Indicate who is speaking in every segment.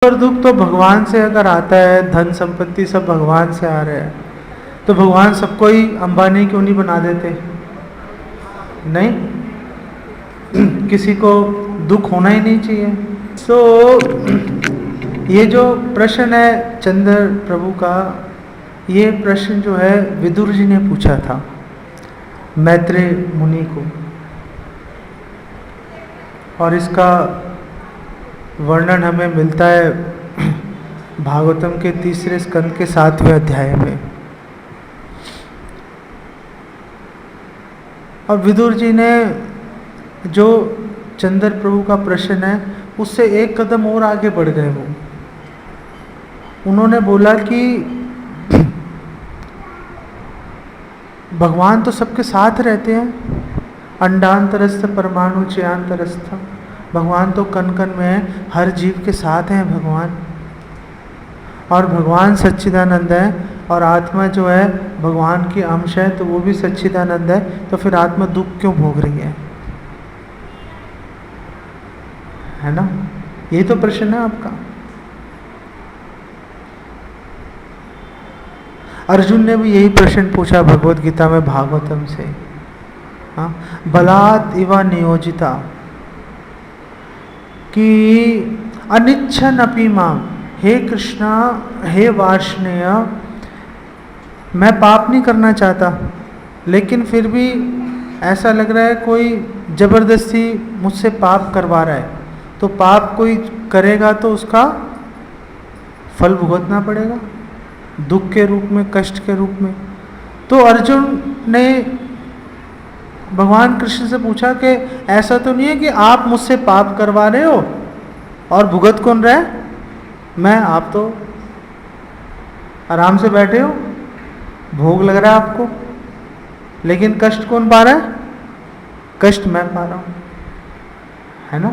Speaker 1: और दुख तो भगवान से अगर आता है, धन संपत्ति सब भगवान से आ रहे हैं, तो भगवान सबको ही अंबानी क्यों नहीं बना देते? नहीं, किसी को दुख होना ही नहीं चाहिए। ये जो प्रश्न है चंद्र प्रभु का, ये प्रश्न जो है विदुर जी ने पूछा था मैत्रेय मुनि को, और इसका वर्णन हमें मिलता है भागवतम के 3 स्कंद के 7वें अध्याय में। और विदुर जी ने जो चंद्र प्रभु का प्रश्न है उससे एक कदम और आगे बढ़ गए। वो उन्होंने बोला कि भगवान तो सबके साथ रहते हैं, अंडांतरस्थ परमाणु चयांतरस्थ, भगवान तो कण कण में है, हर जीव के साथ हैं भगवान। और भगवान सच्चिदानंद है और आत्मा जो है भगवान की अंश है, तो वो भी सच्चिदानंद है, तो फिर आत्मा दुख क्यों भोग रही है ना? यही तो प्रश्न है आपका। अर्जुन ने भी यही प्रश्न पूछा भगवत गीता में भागवतम से। हाँ, बलात् इव नियोजिता कि अनिच्छन अपि माम, हे कृष्णा हे वार्ष्णेय, मैं पाप नहीं करना चाहता, लेकिन फिर भी ऐसा लग रहा है कोई जबरदस्ती मुझसे पाप करवा रहा है, तो पाप कोई करेगा तो उसका फल भुगतना पड़ेगा, दुख के रूप में, कष्ट के रूप में। तो अर्जुन ने भगवान कृष्ण से पूछा कि ऐसा तो नहीं है कि आप मुझसे पाप करवा रहे हो और भुगत कौन रहा है? मैं। आप तो आराम से बैठे हो, भोग लग रहा है आपको, लेकिन कष्ट कौन पा रहा है? कष्ट मैं पा रहा हूं, है ना?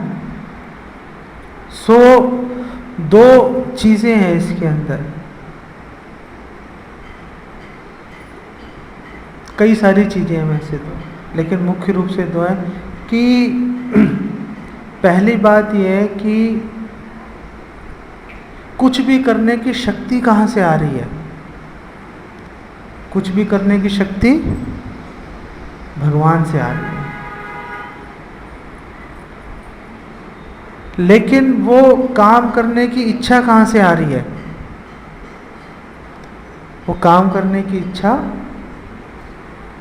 Speaker 1: दो चीजें हैं इसके अंदर, कई सारी चीजें हैं वैसे तो, लेकिन मुख्य रूप से दो है कि पहली बात यह है कि कुछ भी करने की शक्ति कहाँ से आ रही है? कुछ भी करने की शक्ति भगवान से आ रही है, लेकिन वो काम करने की इच्छा कहाँ से आ रही है? वो काम करने की इच्छा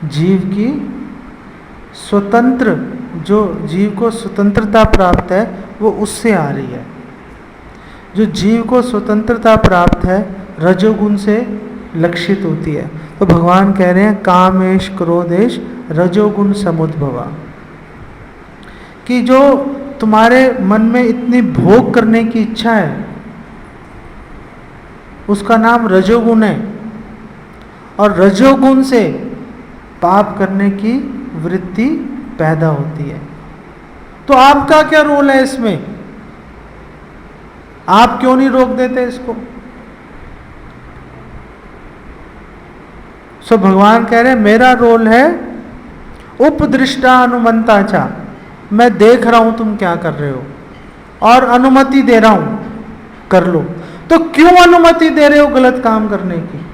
Speaker 1: जीव की स्वतंत्र, जो जीव को स्वतंत्रता प्राप्त है वो उससे आ रही है। जो जीव को स्वतंत्रता प्राप्त है रजोगुण से लक्षित होती है। तो भगवान कह रहे हैं कामेश क्रोधेश रजोगुण समुद्भवा, कि जो तुम्हारे मन में इतनी भोग करने की इच्छा है उसका नाम रजोगुण है, और रजोगुण से पाप करने की वृत्ति पैदा होती है। तो आपका क्या रोल है इसमें? आप क्यों नहीं रोक देते इसको? सो भगवान कह रहे हैं मेरा रोल है उपदृष्टा अनुमंता चा, मैं देख रहा हूं तुम क्या कर रहे हो और अनुमति दे रहा हूं, कर लो। तो क्यों अनुमति दे रहे हो गलत काम करने की?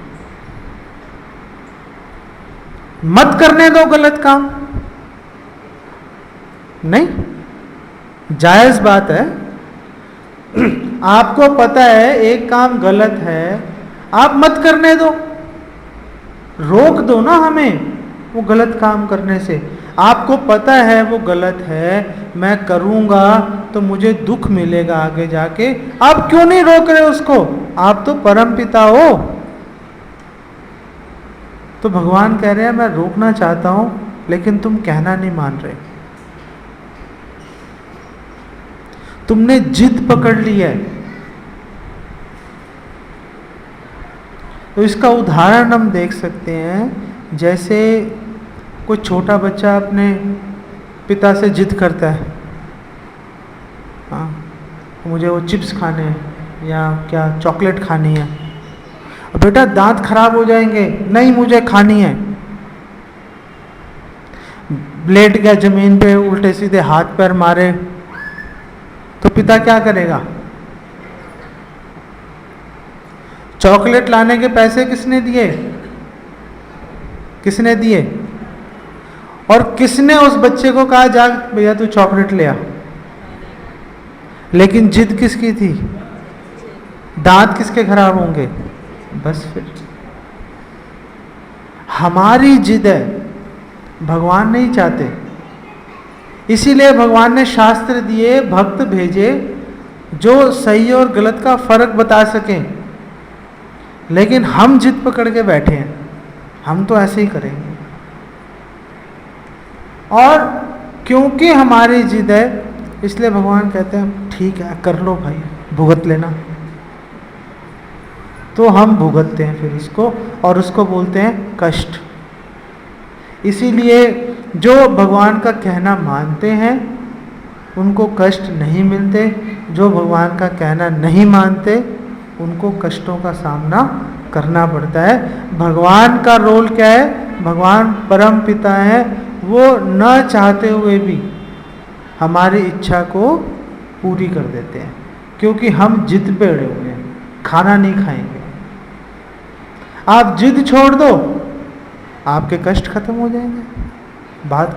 Speaker 1: मत करने दो गलत काम, नहीं, जायज बात है। आपको पता है एक काम गलत है, आप मत करने दो, रोक दो ना हमें वो गलत काम करने से। आपको पता है वो गलत है, मैं करूंगा तो मुझे दुख मिलेगा आगे जाके, आप क्यों नहीं रोक रहे उसको? आप तो परमपिता हो। तो भगवान कह रहे हैं मैं रोकना चाहता हूं, लेकिन तुम कहना नहीं मान रहे, तुमने जिद पकड़ ली है। तो इसका उदाहरण हम देख सकते हैं, जैसे कोई छोटा बच्चा अपने पिता से जिद करता है, हाँ मुझे वो चिप्स खाने हैं या क्या चॉकलेट खानी है, बेटा दांत खराब हो जाएंगे, नहीं मुझे खानी है। लेट गया जमीन पे, उल्टे सीधे हाथ पैर मारे, तो पिता क्या करेगा? चॉकलेट लाने के पैसे किसने दिए? किसने दिए? और किसने उस बच्चे को कहा जा भैया तू चॉकलेट ले आ? लेकिन जिद किसकी थी? दांत किसके खराब होंगे? बस फिर हमारी जिद है, भगवान नहीं चाहते। इसीलिए भगवान ने शास्त्र दिए, भक्त भेजे जो सही और गलत का फर्क बता सकें। लेकिन हम जिद पकड़ के बैठे हैं, हम तो ऐसे ही करेंगे। और क्योंकि हमारी जिद है इसलिए भगवान कहते हैं ठीक है कर लो भाई, भुगत लेना। तो हम भुगतते हैं फिर उसको, और उसको बोलते हैं कष्ट। इसीलिए जो भगवान का कहना मानते हैं उनको कष्ट नहीं मिलते, जो भगवान का कहना नहीं मानते उनको कष्टों का सामना करना पड़ता है। भगवान का रोल क्या है? भगवान परम पिता है, वो न चाहते हुए भी हमारी इच्छा को पूरी कर देते हैं, क्योंकि हम जिद पे अड़े हुए हैं, खाना नहीं खाएंगे। आप जिद छोड़ दो, आपके कष्ट खत्म हो जाएंगे। बात